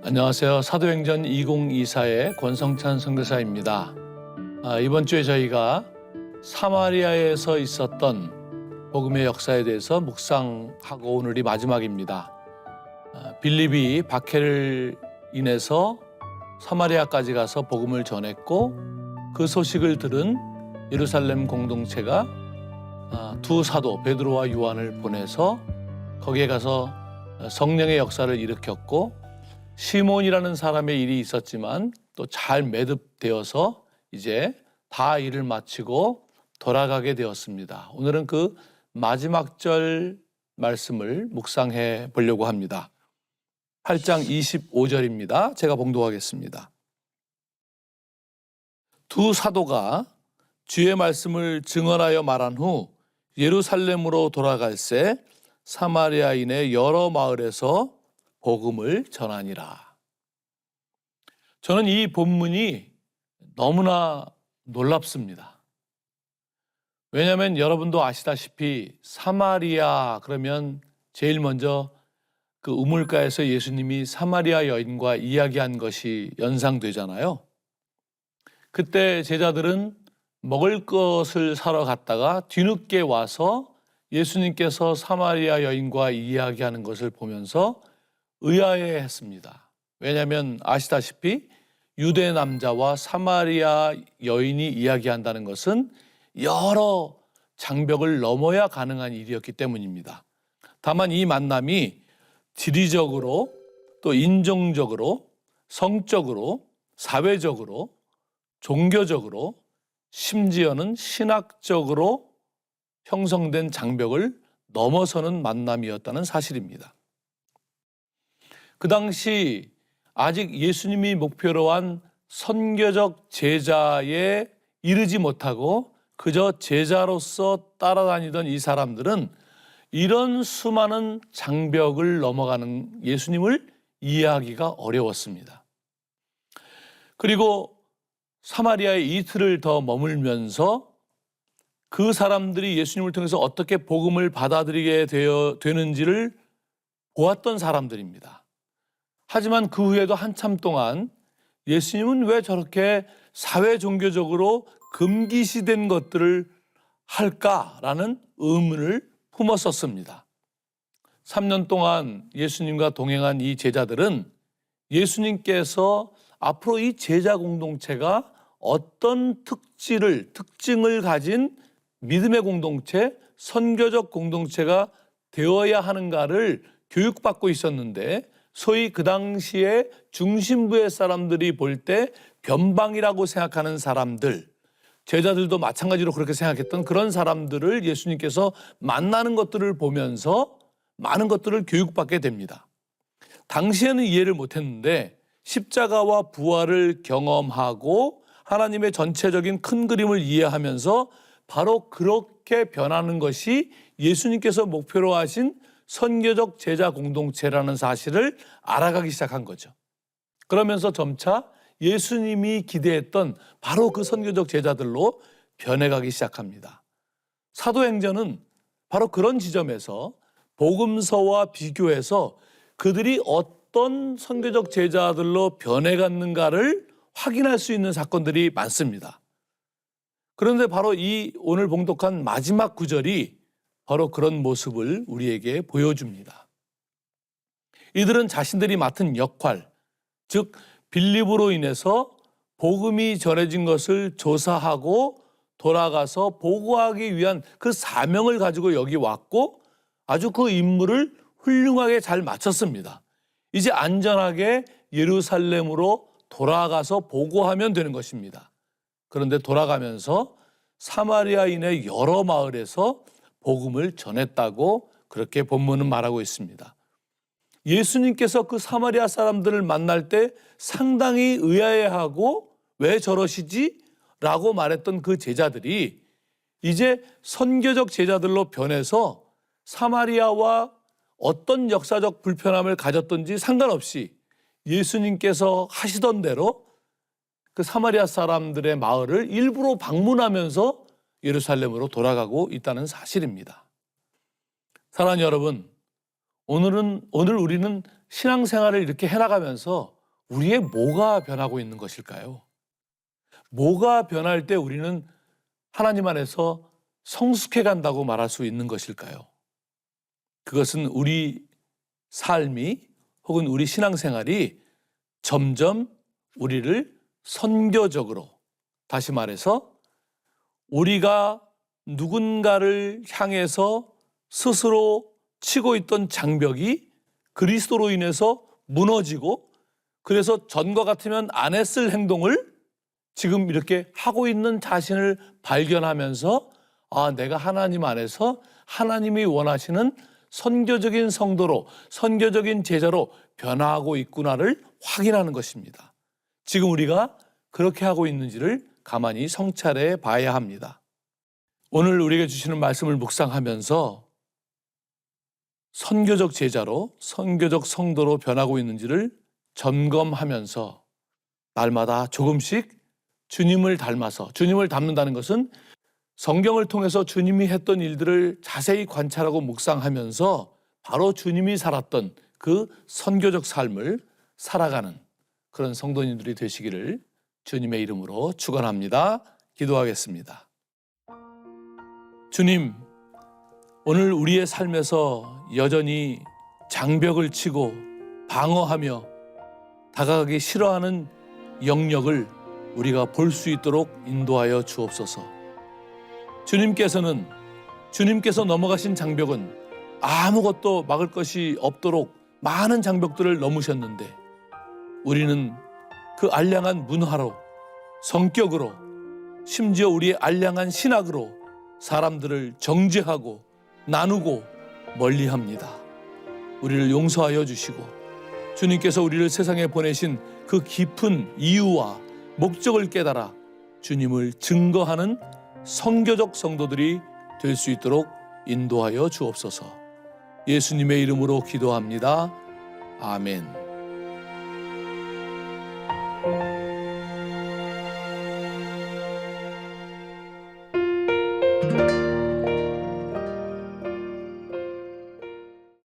안녕하세요. 사도행전 2024의 권성찬 선교사입니다. 이번 주에 저희가 사마리아에서 있었던 복음의 역사에 대해서 묵상하고 오늘이 마지막입니다. 빌립이 박해를 인해서 사마리아까지 가서 복음을 전했고 그 소식을 들은 예루살렘 공동체가 두 사도 베드로와 요한을 보내서 거기에 가서 성령의 역사를 일으켰고 시몬이라는 사람의 일이 있었지만 또 잘 매듭되어서 이제 다 일을 마치고 돌아가게 되었습니다. 오늘은 그 마지막 절 말씀을 묵상해 보려고 합니다. 8장 25절입니다. 제가 봉독하겠습니다. 두 사도가 주의 말씀을 증언하여 말한 후 예루살렘으로 돌아갈새 사마리아인의 여러 마을에서 복음을 전하니라. 저는 이 본문이 너무나 놀랍습니다. 왜냐하면 여러분도 아시다시피 사마리아 그러면 제일 먼저 그 우물가에서 예수님이 사마리아 여인과 이야기한 것이 연상되잖아요. 그때 제자들은 먹을 것을 사러 갔다가 뒤늦게 와서 예수님께서 사마리아 여인과 이야기하는 것을 보면서 의아해했습니다. 왜냐하면 아시다시피 유대 남자와 사마리아 여인이 이야기한다는 것은 여러 장벽을 넘어야 가능한 일이었기 때문입니다. 다만 이 만남이 지리적으로 또 인종적으로 성적으로 사회적으로 종교적으로 심지어는 신학적으로 형성된 장벽을 넘어서는 만남이었다는 사실입니다. 그 당시 아직 예수님이 목표로 한 선교적 제자에 이르지 못하고 그저 제자로서 따라다니던 이 사람들은 이런 수많은 장벽을 넘어가는 예수님을 이해하기가 어려웠습니다. 그리고 사마리아에 이틀을 더 머물면서 그 사람들이 예수님을 통해서 어떻게 복음을 받아들이게 되는지를 보았던 사람들입니다. 하지만 그 후에도 한참 동안 예수님은 왜 저렇게 사회 종교적으로 금기시된 것들을 할까라는 의문을 품었었습니다. 3년 동안 예수님과 동행한 이 제자들은 예수님께서 앞으로 이 제자 공동체가 어떤 특징을 가진 믿음의 공동체, 선교적 공동체가 되어야 하는가를 교육받고 있었는데 소위 그 당시에 중심부의 사람들이 볼 때 변방이라고 생각하는 사람들, 제자들도 마찬가지로 그렇게 생각했던 그런 사람들을 예수님께서 만나는 것들을 보면서 많은 것들을 교육받게 됩니다. 당시에는 이해를 못했는데 십자가와 부활을 경험하고 하나님의 전체적인 큰 그림을 이해하면서 바로 그렇게 변하는 것이 예수님께서 목표로 하신 선교적 제자 공동체라는 사실을 알아가기 시작한 거죠. 그러면서 점차 예수님이 기대했던 바로 그 선교적 제자들로 변해가기 시작합니다. 사도행전은 바로 그런 지점에서 복음서와 비교해서 그들이 어떤 선교적 제자들로 변해갔는가를 확인할 수 있는 사건들이 많습니다. 그런데 바로 이 오늘 봉독한 마지막 구절이 바로 그런 모습을 우리에게 보여줍니다. 이들은 자신들이 맡은 역할, 즉 빌립으로 인해서 복음이 전해진 것을 조사하고 돌아가서 보고하기 위한 그 사명을 가지고 여기 왔고 아주 그 임무를 훌륭하게 잘 마쳤습니다. 이제 안전하게 예루살렘으로 돌아가서 보고하면 되는 것입니다. 그런데 돌아가면서 사마리아인의 여러 마을에서 복음을 전했다고 그렇게 본문은 말하고 있습니다. 예수님께서 그 사마리아 사람들을 만날 때 상당히 의아해하고 왜 저러시지? 라고 말했던 그 제자들이 이제 선교적 제자들로 변해서 사마리아와 어떤 역사적 불편함을 가졌던지 상관없이 예수님께서 하시던 대로 그 사마리아 사람들의 마을을 일부러 방문하면서 예루살렘으로 돌아가고 있다는 사실입니다. 사랑하는 여러분, 오늘 우리는 신앙생활을 이렇게 해나가면서 우리의 뭐가 변하고 있는 것일까요? 뭐가 변할 때 우리는 하나님 안에서 성숙해 간다고 말할 수 있는 것일까요? 그것은 우리 삶이 혹은 우리 신앙생활이 점점 우리를 선교적으로, 다시 말해서 우리가 누군가를 향해서 스스로 치고 있던 장벽이 그리스도로 인해서 무너지고, 그래서 전과 같으면 안 했을 행동을 지금 이렇게 하고 있는 자신을 발견하면서 내가 하나님 안에서 하나님이 원하시는 선교적인 성도로, 선교적인 제자로 변화하고 있구나를 확인하는 것입니다. 지금 우리가 그렇게 하고 있는지를 가만히 성찰해 봐야 합니다. 오늘 우리에게 주시는 말씀을 묵상하면서 선교적 제자로, 선교적 성도로 변하고 있는지를 점검하면서 날마다 조금씩 주님을 닮아서, 주님을 닮는다는 것은 성경을 통해서 주님이 했던 일들을 자세히 관찰하고 묵상하면서 바로 주님이 살았던 그 선교적 삶을 살아가는 그런 성도님들이 되시기를 주님의 이름으로 축원합니다. 기도하겠습니다. 주님, 오늘 우리의 삶에서 여전히 장벽을 치고 방어하며 다가가기 싫어하는 영역을 우리가 볼 수 있도록 인도하여 주옵소서. 주님께서 넘어가신 장벽은 아무것도 막을 것이 없도록 많은 장벽들을 넘으셨는데, 우리는 그 알량한 문화로, 성격으로, 심지어 우리의 알량한 신학으로 사람들을 정죄하고 나누고 멀리합니다. 우리를 용서하여 주시고 주님께서 우리를 세상에 보내신 그 깊은 이유와 목적을 깨달아 주님을 증거하는 선교적 성도들이 될 수 있도록 인도하여 주옵소서. 예수님의 이름으로 기도합니다. 아멘.